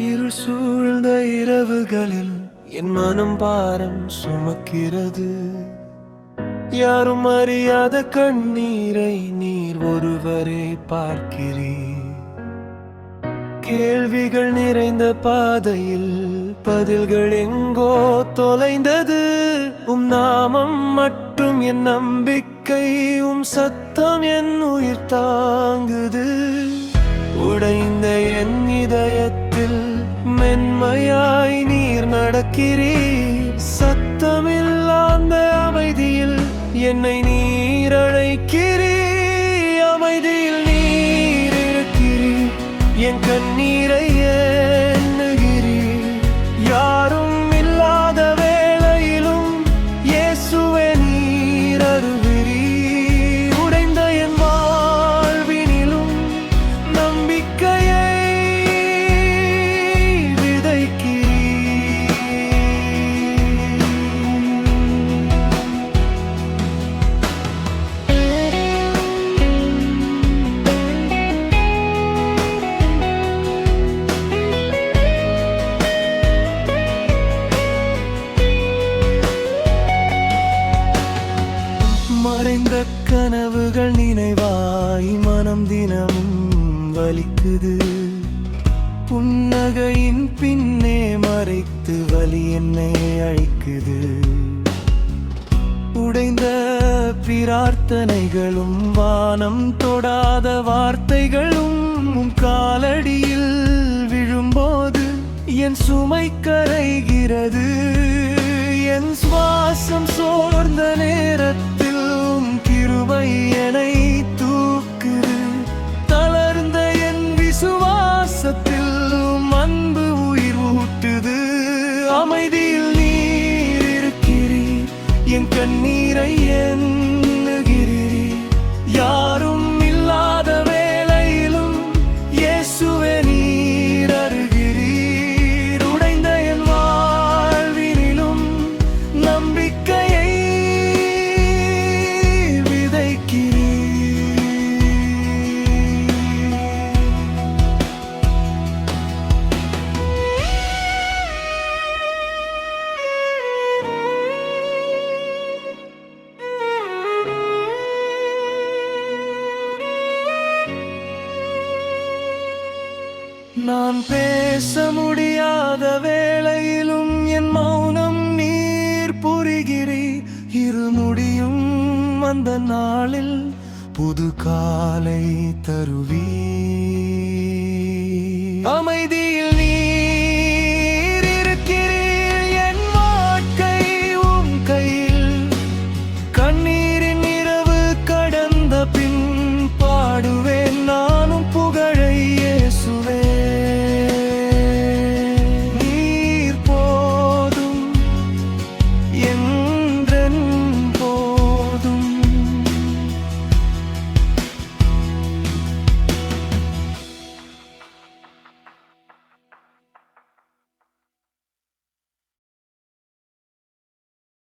இருள் சூழ்ந்த இரவுகளில் என் மனம் பாரம் சுமக்கிறது. யாரும் அறியாத கண்ணீரை நீர் ஒருவரே பார்க்கிறீர். கேள்விகள் நிறைந்த பாதையில் பதில்கள் எங்கோ தொலைந்தது. நாமம் மட்டும் என் நம்பிக்கை, சத்தம் என் உயிர் தாங்குது. உடைந்த என் இதயத்தில் மென்மையாய் நீர் நடக்கிறீர். சத்தமில்லாத அமைதியில் என்னை நீர் அழைக்கிறீர். அமைதியில் நீர் இருக்கிறீர், என் கண்ணீரை எண்ணுகிறீர். யாரும் இல்லாத வேளையிலும் இயேசுவே நீர் அருகிறீர். உடைந்த என் வாழ்வினிலும் நம்பிக்கையை மறைந்த கனவுகள் நினைவாய் மனம் தினமும் வலிக்குது. புன்னகையின் பின்னே மறைத்து வலி என்னை அழைக்குது. உடைந்த பிரார்த்தனைகளும் வானம் தொடாத வார்த்தைகளும் காலடியில் விழும்போது என் சுமை கரைகிறது. என் சுவாசம் சோர்ந்த நேரத்தில் கிருபை என்னை தூக்குது. தளர்ந்த என் விசுவாசத்தில் அன்பு உயிர் ஊட்டுது. அமைதியில் நீர் இருக்கிறீர், என் கண்ணீரை எண்ணுகிறீர். யாரும் இல்லாத வேளையிலும் இயேசுவே நீர் அருகிறீர். உடைந்த என் வாழ்வினிலும் நம்பிக்கையை நான் பேச முடியாத வேளையிலும் என் மௌனம் நீர் புரிகிறீர். இருமுடியும் அந்த நாளில் புது காலை தருவீர். அமைதியில்